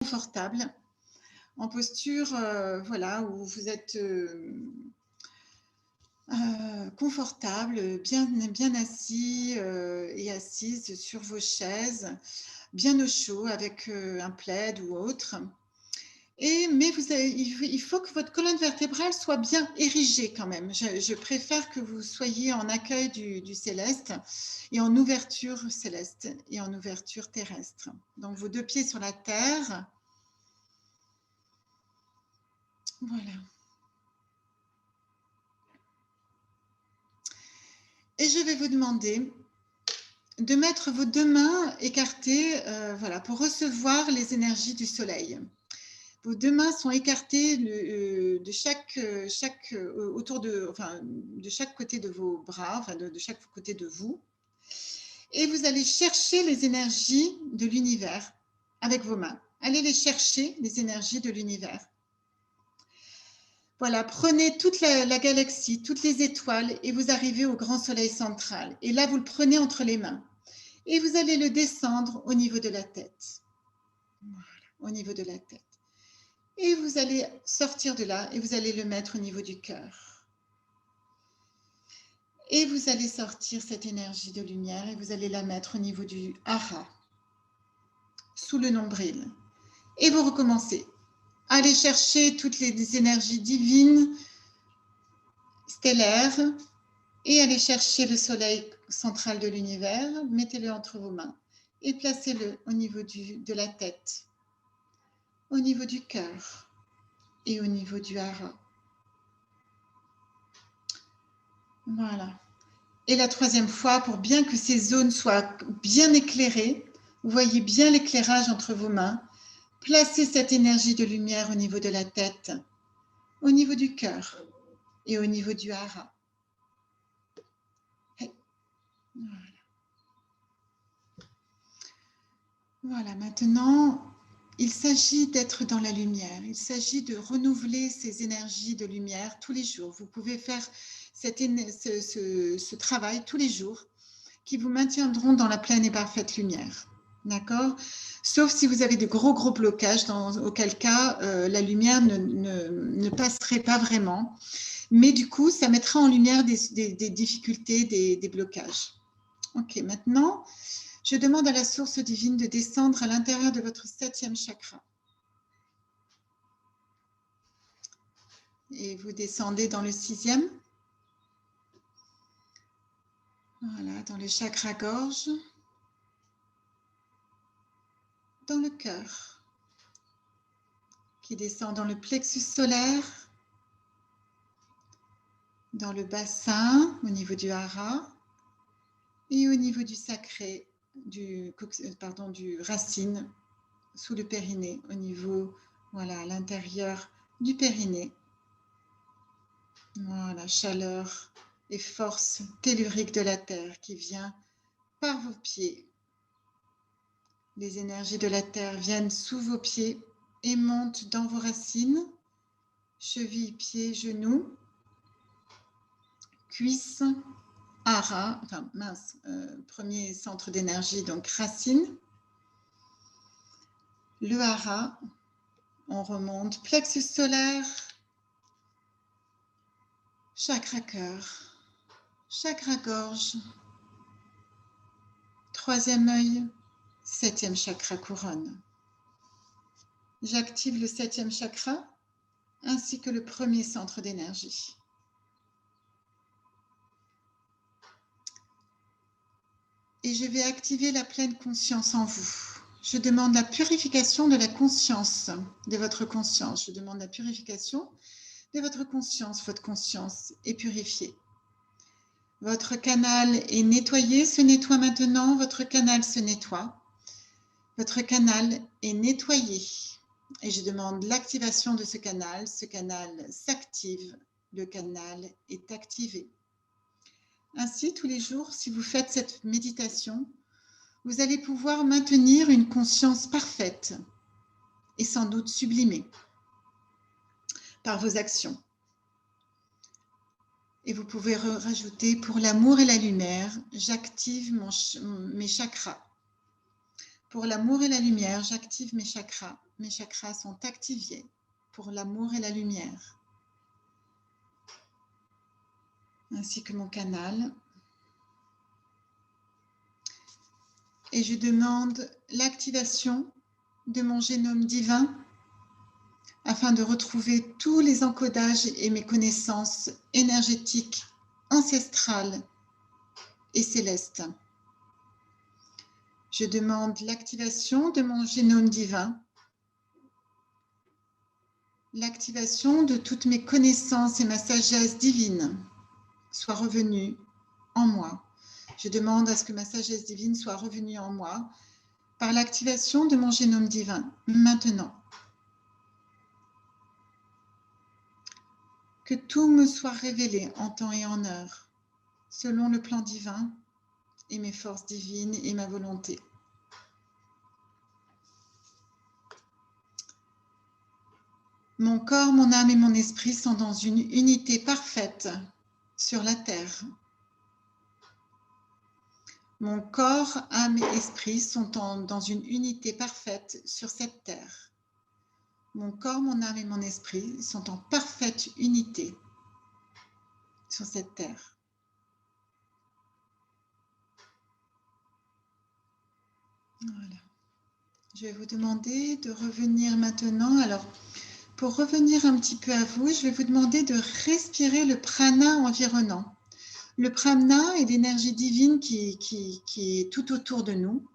confortable, en posture voilà, où vous êtes confortable, bien assis et assise sur vos chaises, bien au chaud avec un plaid ou autre. Mais il faut que votre colonne vertébrale soit bien érigée quand même. Je préfère que vous soyez en accueil du céleste et en ouverture céleste et en ouverture terrestre. Donc vos 2 pieds sur la terre. Voilà. Et je vais vous demander de mettre vos 2 mains écartées voilà, pour recevoir les énergies du soleil. Vos 2 mains sont écartées de chaque côté de vos bras, enfin de chaque côté de vous. Et vous allez chercher les énergies de l'univers avec vos mains. Allez les chercher, les énergies de l'univers. Voilà, prenez toute la galaxie, toutes les étoiles et vous arrivez au grand soleil central. Et là, vous le prenez entre les mains. Et vous allez le descendre au niveau de la tête. Voilà, au niveau de la tête. Et vous allez sortir de là et vous allez le mettre au niveau du cœur. Et vous allez sortir cette énergie de lumière et vous allez la mettre au niveau du hara, sous le nombril. Et vous recommencez. Allez chercher toutes les énergies divines, stellaires, et allez chercher le soleil central de l'univers. Mettez-le entre vos mains et placez-le au niveau de la tête, au niveau du cœur et au niveau du hara. Voilà. Et la 3e fois, pour bien que ces zones soient bien éclairées, vous voyez bien l'éclairage entre vos mains, placez cette énergie de lumière au niveau de la tête, au niveau du cœur et au niveau du hara. Voilà. Voilà, maintenant, il s'agit d'être dans la lumière. Il s'agit de renouveler ces énergies de lumière tous les jours. Vous pouvez faire ce travail tous les jours qui vous maintiendront dans la pleine et parfaite lumière. D'accord ? Sauf si vous avez de gros blocages, auquel cas la lumière ne passerait pas vraiment. Mais du coup, ça mettra en lumière des difficultés, des blocages. Ok, maintenant, je demande à la source divine de descendre à l'intérieur de votre 7e chakra. Et vous descendez dans le 6e. Voilà, dans le chakra gorge. Dans le cœur, qui descend dans le plexus solaire, dans le bassin, au niveau du hara, et au niveau du sacré, du racine, sous le périnée, au niveau, voilà, à l'intérieur du périnée. Voilà, chaleur et force tellurique de la terre qui vient par vos pieds. Les énergies de la terre viennent sous vos pieds et montent dans vos racines, chevilles, pieds, genoux, cuisses, hara, premier centre d'énergie, donc racine. Le hara, on remonte, plexus solaire, chakra cœur, chakra gorge, 3e œil, 7e chakra couronne. J'active le 7e chakra ainsi que le premier centre d'énergie. Et je vais activer la pleine conscience en vous. Je demande la purification de la conscience, de votre conscience. Je demande la purification de votre conscience est purifiée. Votre canal est nettoyé, se nettoie maintenant, votre canal se nettoie. Votre canal est nettoyé. Et je demande l'activation de ce canal s'active, le canal est activé. Ainsi, tous les jours, si vous faites cette méditation, vous allez pouvoir maintenir une conscience parfaite et sans doute sublimée par vos actions. Et vous pouvez rajouter pour l'amour et la lumière, j'active mes chakras. Pour l'amour et la lumière, j'active mes chakras mes chakras sont activés pour l'amour et la lumière, ainsi que mon canal. Et je demande l'activation de mon génome divin afin de retrouver tous les encodages et mes connaissances énergétiques, ancestrales et célestes. Je demande l'activation de mon génome divin, l'activation de toutes mes connaissances et ma sagesse divine soient revenues en moi. Je demande à ce que ma sagesse divine soit revenue en moi par l'activation de mon génome divin, maintenant. Que tout me soit révélé en temps et en heure, selon le plan divin et mes forces divines et ma volonté. Mon corps, mon âme et mon esprit sont dans une unité parfaite sur la terre. Mon corps, âme et esprit sont dans une unité parfaite sur cette terre. Mon corps, mon âme et mon esprit sont en parfaite unité sur cette terre. Voilà. Je vais vous demander de revenir maintenant. Alors, pour revenir un petit peu à vous, je vais vous demander de respirer le prana environnant. Le prana est l'énergie divine qui est tout autour de nous.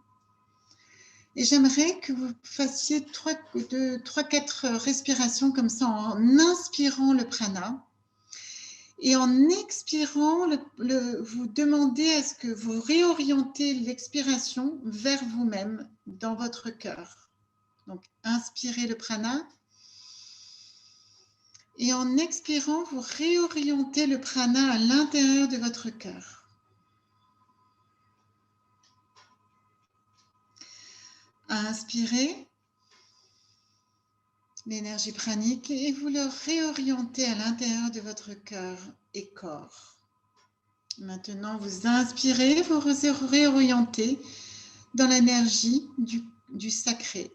Et j'aimerais que vous fassiez 3-4 respirations comme ça en inspirant le prana. Et en expirant, vous demandez à ce que vous réorientez l'expiration vers vous-même dans votre cœur. Donc, inspirez le prana. Et en expirant, vous réorientez le prana à l'intérieur de votre cœur. Inspirez l'énergie pranique et vous le réorientez à l'intérieur de votre cœur et corps. Maintenant, vous inspirez, vous réorientez dans l'énergie du sacré,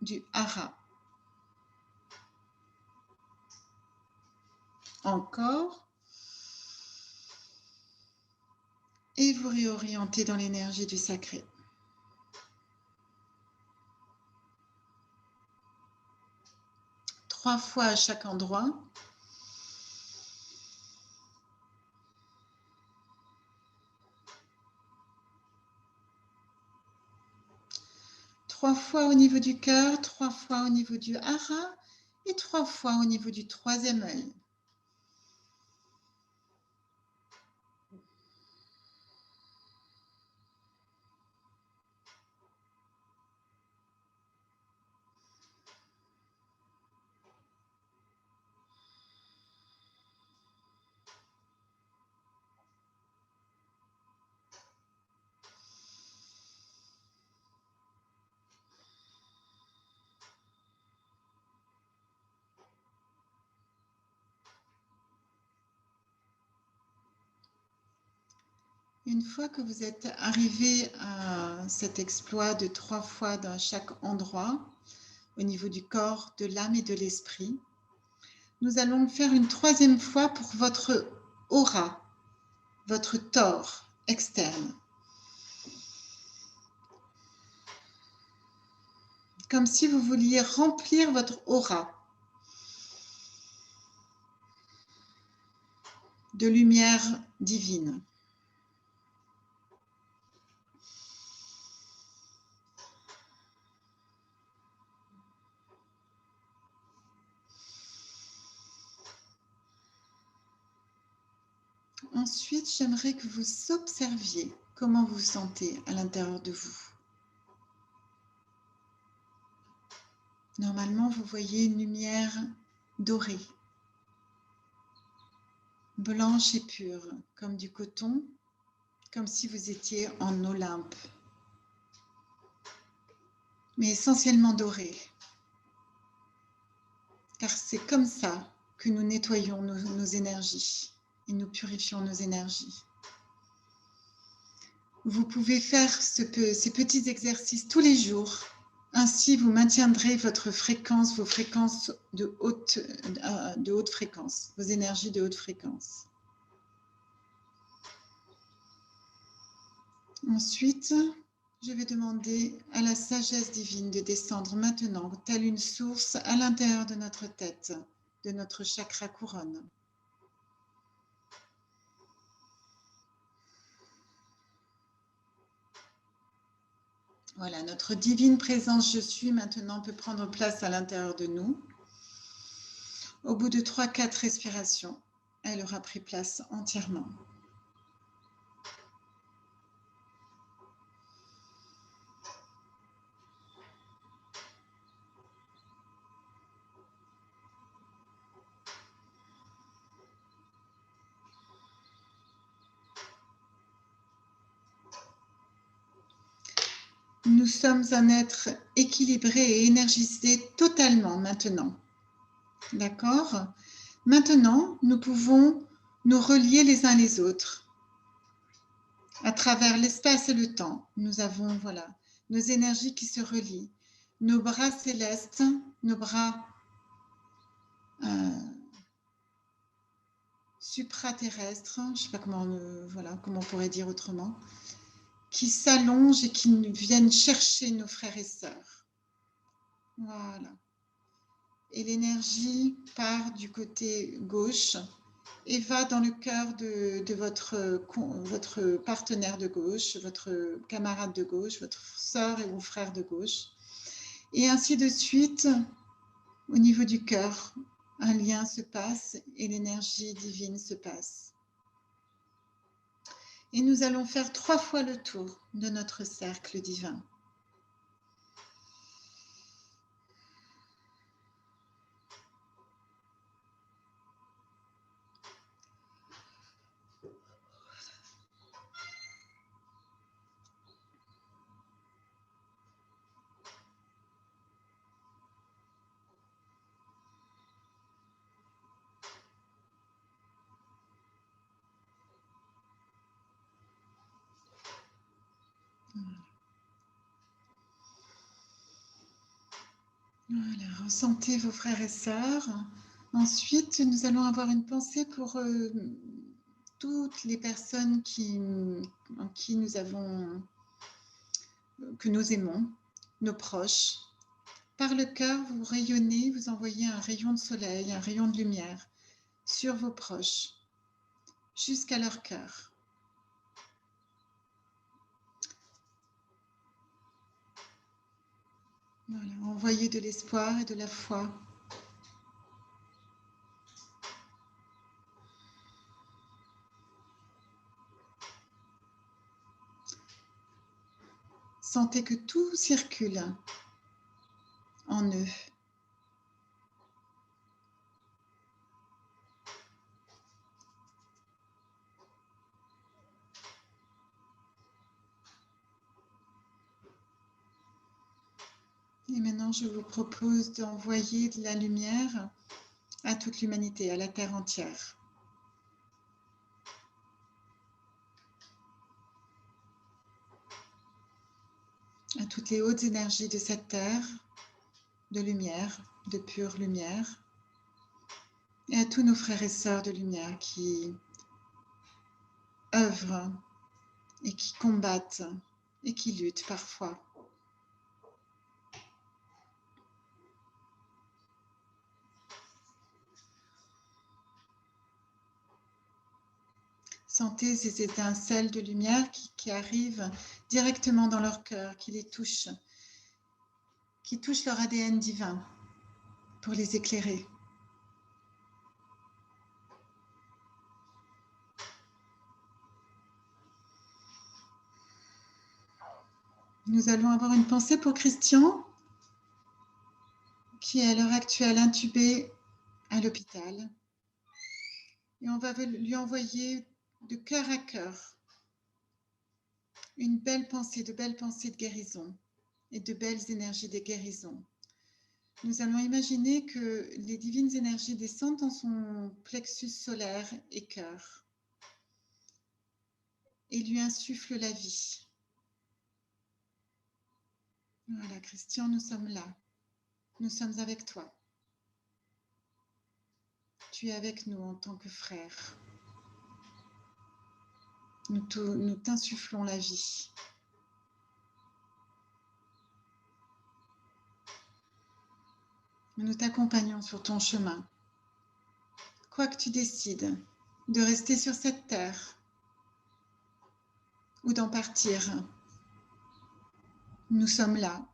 du hara. Encore. Et vous réorientez dans l'énergie du sacré. Trois fois à chaque endroit. Trois fois au niveau du cœur, 3 fois au niveau du hara et 3 fois au niveau du troisième œil. Une fois que vous êtes arrivé à cet exploit de 3 fois dans chaque endroit, au niveau du corps, de l'âme et de l'esprit, nous allons le faire une 3e fois pour votre aura, votre tor externe. Comme si vous vouliez remplir votre aura de lumière divine. Ensuite, j'aimerais que vous observiez comment vous vous sentez à l'intérieur de vous. Normalement, vous voyez une lumière dorée, blanche et pure, comme du coton, comme si vous étiez en Olympe, mais essentiellement dorée. Car c'est comme ça que nous nettoyons nos énergies et nous purifions nos énergies. Vous pouvez faire ces petits exercices tous les jours Ainsi, vous maintiendrez votre fréquence, vos fréquences de haute fréquence, vos énergies de haute fréquence. Ensuite, je vais demander à la sagesse divine de descendre maintenant, telle une source à l'intérieur de notre tête, de notre chakra couronne. Voilà, notre divine présence je suis maintenant peut prendre place à l'intérieur de nous. Au bout de 3-4 respirations, elle aura pris place entièrement. Nous sommes un être équilibré et énergisé totalement maintenant. D'accord ? Maintenant, nous pouvons nous relier les uns les autres. À travers l'espace et le temps, nous avons nos énergies qui se relient. Nos bras célestes, nos bras supraterrestres, je ne sais pas comment on pourrait dire autrement, qui s'allongent et qui viennent chercher nos frères et sœurs. Voilà. Et l'énergie part du côté gauche et va dans le cœur de votre partenaire de gauche, votre camarade de gauche, votre sœur ou frère de gauche. Et ainsi de suite, au niveau du cœur, un lien se passe et l'énergie divine se passe. Et nous allons faire 3 fois le tour de notre cercle divin. Voilà, ressentez vos frères et sœurs. Ensuite, nous allons avoir une pensée pour toutes les personnes que nous aimons, nos proches. Par le cœur, vous rayonnez, vous envoyez un rayon de soleil, un rayon de lumière sur vos proches, jusqu'à leur cœur. Voilà, envoyez de l'espoir et de la foi. Sentez que tout circule en eux. Et maintenant, je vous propose d'envoyer de la lumière à toute l'humanité, à la Terre entière. À toutes les hautes énergies de cette Terre, de lumière, de pure lumière, et à tous nos frères et sœurs de lumière qui œuvrent et qui combattent et qui luttent parfois. Sentez ces étincelles de lumière qui arrivent directement dans leur cœur, qui les touchent, qui touchent leur ADN divin pour les éclairer. Nous allons avoir une pensée pour Christian, qui est à l'heure actuelle intubé à l'hôpital. Et on va lui envoyer de cœur à cœur une belle pensée de guérison et de belles énergies de guérison. Nous allons imaginer que les divines énergies descendent dans son plexus solaire et cœur et lui insufflent la vie. Voilà, Christian, nous sommes là. Nous sommes avec toi. Tu es avec nous en tant que frère. Nous t'insufflons la vie. Nous t'accompagnons sur ton chemin. Quoi que tu décides de rester sur cette terre ou d'en partir, nous sommes là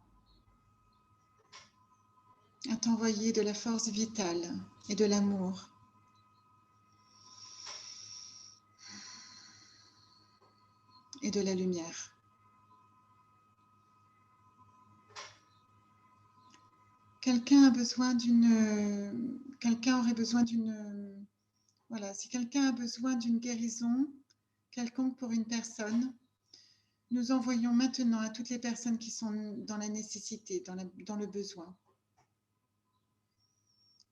à t'envoyer de la force vitale et de l'amour. Et de la lumière. Quelqu'un aurait besoin d'une... Voilà, si quelqu'un a besoin d'une guérison quelconque pour une personne, nous envoyons maintenant à toutes les personnes qui sont dans la nécessité, dans le besoin,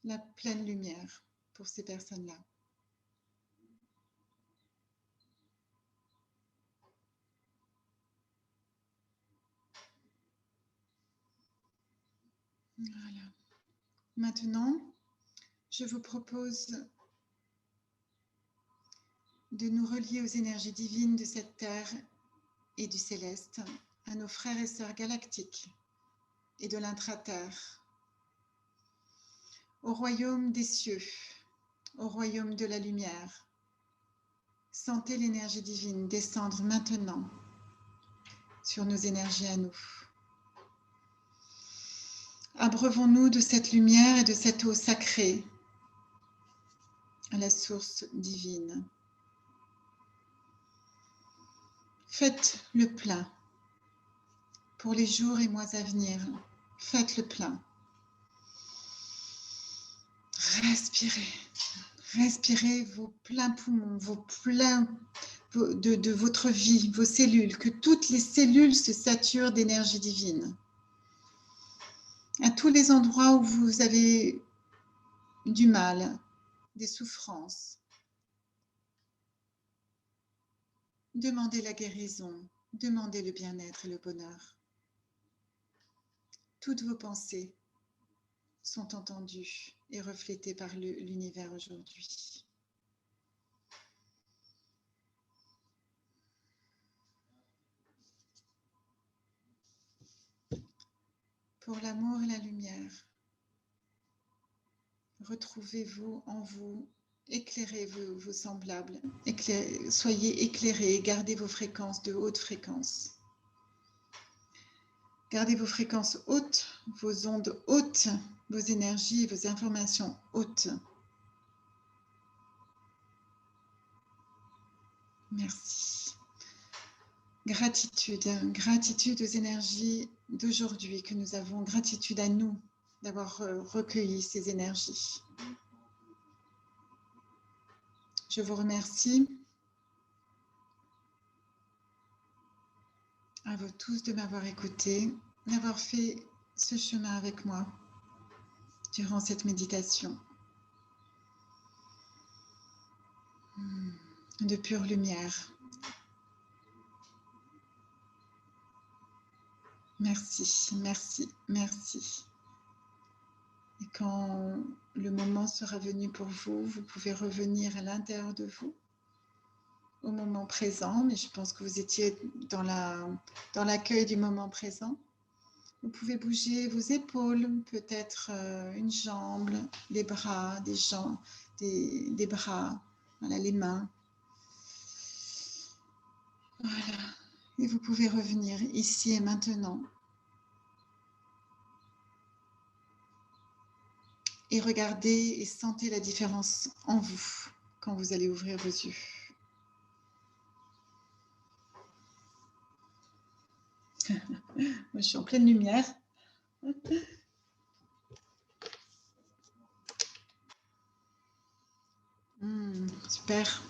la pleine lumière pour ces personnes-là. Voilà. Maintenant, je vous propose de nous relier aux énergies divines de cette terre et du céleste, à nos frères et sœurs galactiques et de l'intraterre, au royaume des cieux, au royaume de la lumière. Sentez l'énergie divine descendre maintenant sur nos énergies à nous. Abreuvons-nous de cette lumière et de cette eau sacrée à la source divine. Faites le plein pour les jours et mois à venir. Faites le plein. Respirez. Respirez vos pleins poumons, vos pleins de votre vie, vos cellules, que toutes les cellules se saturent d'énergie divine. À tous les endroits où vous avez du mal, des souffrances, demandez la guérison, demandez le bien-être et le bonheur. Toutes vos pensées sont entendues et reflétées par l'univers aujourd'hui. Pour l'amour et la lumière, retrouvez-vous en vous, éclairez vos semblables, soyez éclairés, gardez vos fréquences de haute fréquence. Gardez vos fréquences hautes, vos ondes hautes, vos énergies, vos informations hautes. Merci. Gratitude, gratitude aux énergies d'aujourd'hui que nous avons, gratitude à nous d'avoir recueilli ces énergies. Je vous remercie à vous tous de m'avoir écouté, d'avoir fait ce chemin avec moi durant cette méditation de pure lumière. Merci, merci, merci. Et quand le moment sera venu pour vous, vous pouvez revenir à l'intérieur de vous, au moment présent, mais je pense que vous étiez dans l'accueil du moment présent. Vous pouvez bouger vos épaules, peut-être une jambe, les bras, des bras, voilà, les mains. Voilà. Et vous pouvez revenir ici et maintenant. Et regardez et sentez la différence en vous quand vous allez ouvrir vos yeux. Moi, je suis en pleine lumière. Super.